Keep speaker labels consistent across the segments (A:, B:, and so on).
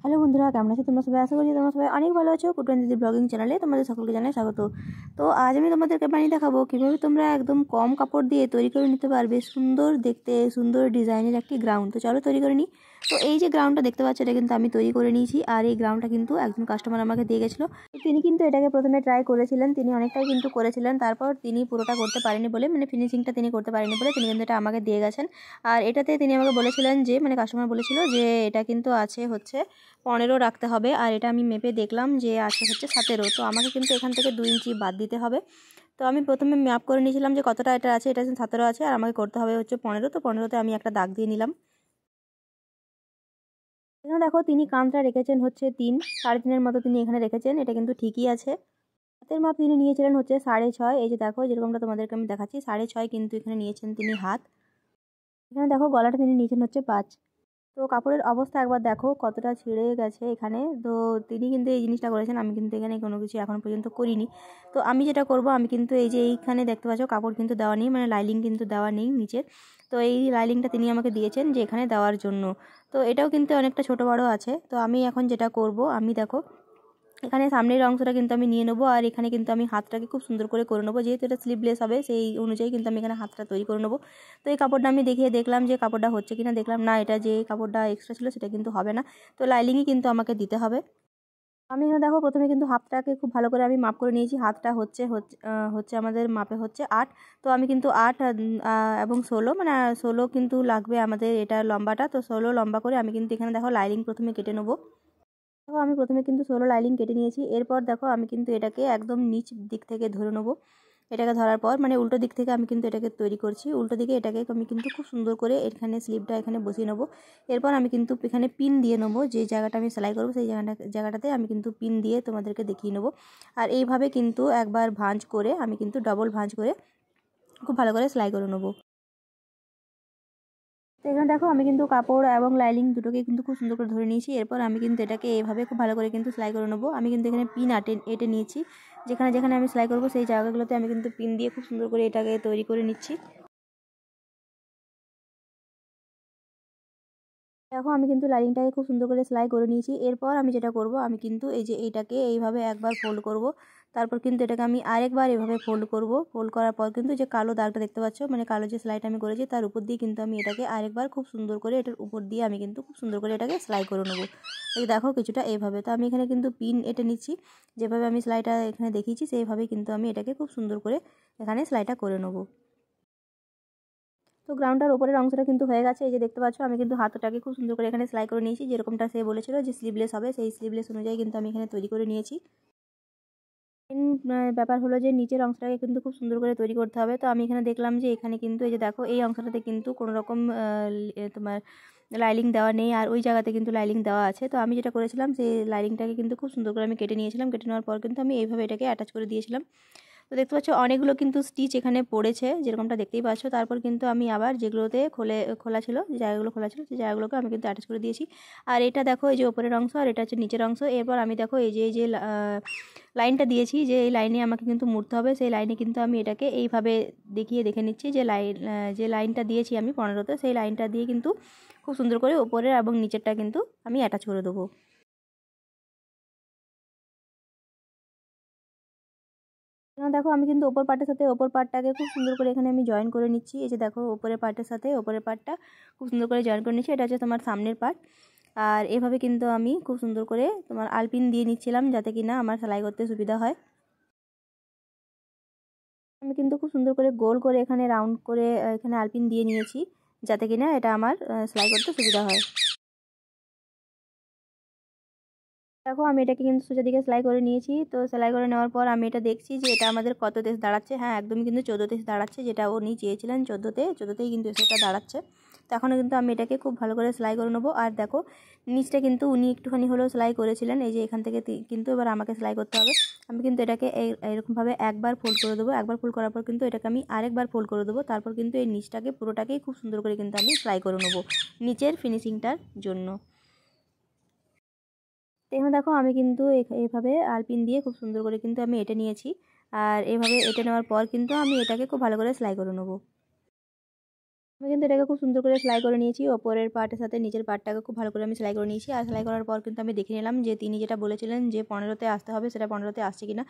A: Hello বন্ধুরা, কেমন আছো তোমরা সবাই? আশা করি তোমরা সবাই অনেক ভালো আছো। কুটুন দিদি ব্লগিং চ্যানেলে তোমাদের সকলকে জানাই স্বাগত। তো আজ আমি তোমাদেরকে বানিয়ে দেখাবো কীভাবে তোমরা একদম কম কাপড় দিয়ে তৈরি করে নিতে পারবে সুন্দর দেখতে, সুন্দর ডিজাইনের একটি গ্রাউন্ড। তো চলো তৈরি করে নিই। তো এই যে গ্রাউন্ডটা দেখতে পাচ্ছ, এটা কিন্তু আমি তৈরি করে নিয়েছি। আর এই গ্রাউন্ডটা কিন্তু একজন কাস্টমার আমাকে দিয়ে গেছিলো। তিনি কিন্তু এটাকে প্রথমে ট্রাই করেছিলেন, তিনি অনেকটাই কিন্তু করেছিলেন। তারপর তিনি পুরোটা করতে পারেনি বলে, মানে ফিনিশিংটা তিনি করতে পারেনি বলে তিনি কিন্তু এটা আমাকে দিয়ে গেছেন। আর এটাতে তিনি আমাকে বলেছিলেন যে, মানে কাস্টমার বলেছিল যে এটা কিন্তু আছে হচ্ছে 15 রাখতে হবে। আর এটা আমি মেপে দেখলাম যে আছে হচ্ছে 17। তো আমাকে কিন্তু এখান থেকে 2 ইঞ্চি বাদ দিতে হবে। তো আমি প্রথমে ম্যাপ করে নিয়েছিলাম যে কতটা এটা আছে, এটা 17 আছে আর আমাকে করতে হবে হচ্ছে 15। তো 15তে আমি একটা দাগ দিয়ে নিলাম। এখানে দেখো তিনি কাঁধটা রেখেছেন হচ্ছে 3, 3.5-এর মতো তিনি এখানে রেখেছেন। এটা কিন্তু ঠিকই আছে। হাতের মাপ তিনি নিয়েছিলেন হচ্ছে 6.5। এই যে দেখো, যেরকমটা তোমাদেরকে আমি দেখাচ্ছি 6.5 কিন্তু এখানে নিয়েছেন তিনি হাত। এখানে দেখো গলাটা তিনি নিয়েছেন হচ্ছে 5। তো কাপড়ের অবস্থা একবার দেখো কতটা ছিঁড়ে গেছে এখানে। তো তিনি কিন্তু এই জিনিসটা করেছেন, আমি কিন্তু এখানে কোনো কিছু এখনো পর্যন্ত করিনি। তো আমি যেটা করব, আমি কিন্তু এই যে এইখানে দেখতে পাচ্ছ কাপড় কিন্তু দেওয়া নেই, মানে লাইলিং কিন্তু দেওয়া নেই নিচের। তো এই লাইলিংটা তিনি আমাকে দিয়েছেন যে এখানে দেওয়ার জন্য। তো এটাও কিন্তু অনেকটা ছোট বড় আছে। তো আমি এখন যেটা করব, আমি দেখো এখানে সামনের অংশটা কিন্তু আমি নিয়ে নেবো। আর এখানে কিন্তু আমি হাতটাকে খুব সুন্দর করে নেবো, যেহেতু এটা স্লিভলেস হবে সেই অনুযায়ী কিন্তু আমি এখানে হাতটা তৈরি করে নেবো। তো এই কাপড়টা আমি দেখিয়ে দেখলাম যে কাপড়টা হচ্ছে কিনা, দেখলাম না, এটা যে কাপড়টা এক্সট্রা ছিল সেটা কিন্তু হবে না। তো লাইলিংই কিন্তু আমাকে দিতে হবে। আমি এখানে দেখো প্রথমে কিন্তু হাতটাকে খুব ভালো করে আমি মাপ করে নিয়েছি। হাতটা হচ্ছে আমাদের মাপে হচ্ছে 8। তো আমি কিন্তু 8 এবং 16, মানে 16 কিন্তু লাগবে আমাদের এটা লম্বাটা। তো 16 লম্বা করে আমি কিন্তু এখানে দেখো লাইনিং প্রথমে কেটে নেবো। দেখো আমি প্রথমে কিন্তু 16 লাইনিং কেটে নিয়েছি। এরপর দেখো আমি কিন্তু এটাকে একদম নিচ দিক থেকে ধরে নেবো। এটাকে ধরার পর মানে উল্টো দিক থেকে আমি কিন্তু এটাকে তৈরি করছি। উল্টো দিকে এটাকে আমি কিন্তু খুব সুন্দর করে এখানে স্লিপটা এখানে বসিয়ে নেবো। এরপর আমি কিন্তু এখানে পিন দিয়ে নেবো। যে জায়গাটা আমি সেলাই করবো সেই জায়গাটাতে আমি কিন্তু পিন দিয়ে তোমাদেরকে দেখিয়ে নেবো। আর এইভাবে কিন্তু একবার ভাঁজ করে আমি কিন্তু ডবল ভাঁজ করে খুব ভালো করে সেলাই করে নেবো। তো এখানে দেখো আমি কিন্তু কাপড় এবং লাইনিং দুটোকে কিন্তু খুব সুন্দর করে ধরে নিয়েছি। এরপর আমি কিন্তু এটাকে এইভাবে খুব ভালো করে কিন্তু সেলাই করে নেবো। আমি কিন্তু এখানে পিন এঁটে নিয়েছি। যেখানে যেখানে আমি সেলাই করবো সেই জায়গাগুলোতে আমি কিন্তু পিন দিয়ে খুব সুন্দর করে এটাকে তৈরি করে নিচ্ছি। দেখো আমি কিন্তু লাইনিংটাকে খুব সুন্দর করে সেলাই করে নিয়েছি। এরপর আমি যেটা করব, আমি কিন্তু এই যে এইটাকে এইভাবে একবার ফোল্ড করব। তারপর কিন্তু এটাকে আমি আরেকবার এভাবে ফোল্ড করব। ফোল্ড করার পর কিন্তু যে কালো দাগটা দেখতে পাচ্ছ, মানে কালো যে সেলাইটা আমি করেছি তার উপর দিয়ে কিন্তু আমি এটাকে আরেকবার খুব সুন্দর করে এটার উপর দিয়ে আমি কিন্তু খুব সুন্দর করে এটাকে সেলাই করে নেবো। এই দেখো কিছুটা এইভাবে। তো আমি এখানে কিন্তু পিন এঁটে নিচ্ছি। যেভাবে আমি সেলাইটা এখানে দেখিয়েছি সেইভাবেই কিন্তু আমি এটাকে খুব সুন্দর করে এখানে সেলাইটা করে নেবো। তো গ্রাউন্ডটার উপরের অংশটা কিন্তু হয়ে গেছে। এই যে দেখতে পাচ্ছ আমি কিন্তু হাতটাকে খুব সুন্দর করে এখানে সেলাই করে নিয়েছি। যেরকমটা সে বলেছিল যে স্লিভলেস হবে, সেই স্লিভলেস অনুযায়ী কিন্তু আমি এখানে তৈরি করে নিয়েছি। মেন ব্যাপার হলো যে নিচের অংশটাকে কিন্তু খুব সুন্দর করে তৈরি করতে হবে। তো আমি এখানে দেখলাম যে এখানে কিন্তু এই যে দেখো এই অংশটাতে কিন্তু কোনো রকম তোমার লাইনিং দেওয়া নেই, আর ওই জায়গাতে কিন্তু লাইনিং দেওয়া আছে। তো আমি যেটা করেছিলাম সেই লাইনিংটাকে কিন্তু খুব সুন্দর করে আমি কেটে নিয়েছিলাম। কেটে নেওয়ার পর কিন্তু আমি এইভাবে এটাকে অ্যাটাচ করে দিয়েছিলাম। তো দেখতে পাচ্ছ অনেকগুলো কিন্তু স্টিচ এখানে পড়েছে, যেরকমটা দেখতেই পাচ্ছ। তারপর কিন্তু আমি আবার যেগুলোতে খোলা ছিল, যে জায়গাগুলো খোলা ছিল সেই জায়গাগুলোকে আমি কিন্তু অ্যাটাচ করে দিয়েছি। আর এটা দেখো এই যে ওপরের অংশ, আর এটা হচ্ছে নিচের অংশ। এরপর আমি দেখো এই যে লাইনটা দিয়েছি, যে এই লাইনে আমাকে কিন্তু মুড়তে হবে, সেই লাইনে কিন্তু আমি এটাকে এইভাবে দেখে নিচ্ছি যে লাইনটা দিয়েছি আমি 15তে, সেই লাইনটা দিয়ে কিন্তু খুব সুন্দর করে ওপরের এবং নিচেরটা কিন্তু আমি অ্যাটাচ করে দেবো। দেখো আমি কিন্তু ওপর পার্টের সাথে ওপর পার্টটাকে খুব সুন্দর করে এখানে আমি জয়েন করে নিচ্ছি। এই যে দেখো ওপরের পার্টের সাথে ওপরের পার্টটা খুব সুন্দর করে জয়েন করে নিচ্ছি। এটা হচ্ছে তোমার সামনের পার্ট। আর এভাবে কিন্তু আমি খুব সুন্দর করে তোমার আলপিন দিয়ে নিচ্ছিলাম, যাতে কিনা আমার সেলাই করতে সুবিধা হয়। আমি কিন্তু খুব সুন্দর করে গোল করে এখানে রাউন্ড করে এখানে আলপিন দিয়ে নিয়েছি, যাতে কিনা এটা আমার সেলাই করতে সুবিধা হয়। দেখো আমি এটাকে কিন্তু সোজা দিকে সেলাই করে নিয়েছি। তো সেলাই করে নেওয়ার পর আমি এটা দেখছি যে এটা আমাদের কত দেশ দাঁড়াচ্ছে। হ্যাঁ, একদমই কিন্তু 14 দেশ দাঁড়াচ্ছে, যেটা উনি চেয়েছিলেন 14তেই কিন্তু সেটা দাঁড়াচ্ছে। তো এখনও কিন্তু আমি এটাকে খুব ভালো করে সেলাই করে নেবো। আর দেখো নিচটা কিন্তু উনি একটুখানি হলেও সেলাই করেছিলেন, এই যে এখান থেকে কিন্তু এবার আমাকে সেলাই করতে হবে। আমি কিন্তু এটাকে এরকমভাবে একবার ফোল্ড করে দেবো। একবার ফোল্ড করার পর কিন্তু এটাকে আমি আরেকবার ফোল্ড করে দেবো। তারপর কিন্তু এই নিচটাকে পুরোটাকেই খুব সুন্দর করে কিন্তু আমি সেলাই করে নেবো নিচের ফিনিশিংটার জন্য। এখানে দেখো আমি কিন্তু এইভাবে আলপিন দিয়ে খুব সুন্দর করে কিন্তু আমি এঁটে নিয়েছি। আর এইভাবে এঁটে নেওয়ার পর কিন্তু আমি এটাকে খুব ভালো করে সেলাই করে নেবো। আমি কিন্তু এটাকে খুব সুন্দর করে সেলাই করে নিয়েছি, ওপরের পার্টের সাথে নিচের পার্টটাকে খুব ভালো করে আমি সেলাই করে নিয়েছি। আর সেলাই করার পর কিন্তু আমি দেখে নিলাম যে তিনি যেটা বলেছিলেন যে 15তে আসতে হবে, সেটা 15তে আসছে কিনা।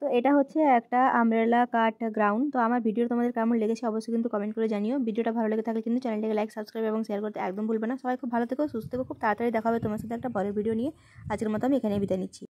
A: তো এটা হচ্ছে একটা আমব্রেলা কাট গ্রাউন্ড। তো আমার ভিডিও তোমাদের কেমন লেগেছে অবশ্যই কিন্তু কমেন্ট করে জানিও। ভিডিওটা ভালো লেগে থাকলে কিন্তু চ্যানেলটাকে লাইক, সাবস্ক্রাইব এবং শেয়ার করতে একদম ভুলবে না। সবাই খুব ভালো থেকো, সুস্থ থেকো। খুব তাড়াতাড়ি দেখা হবে তোমার সাথে একটা পরের ভিডিও নিয়ে। আজকের মতো আমি এখানেই বিদায় নিচ্ছি।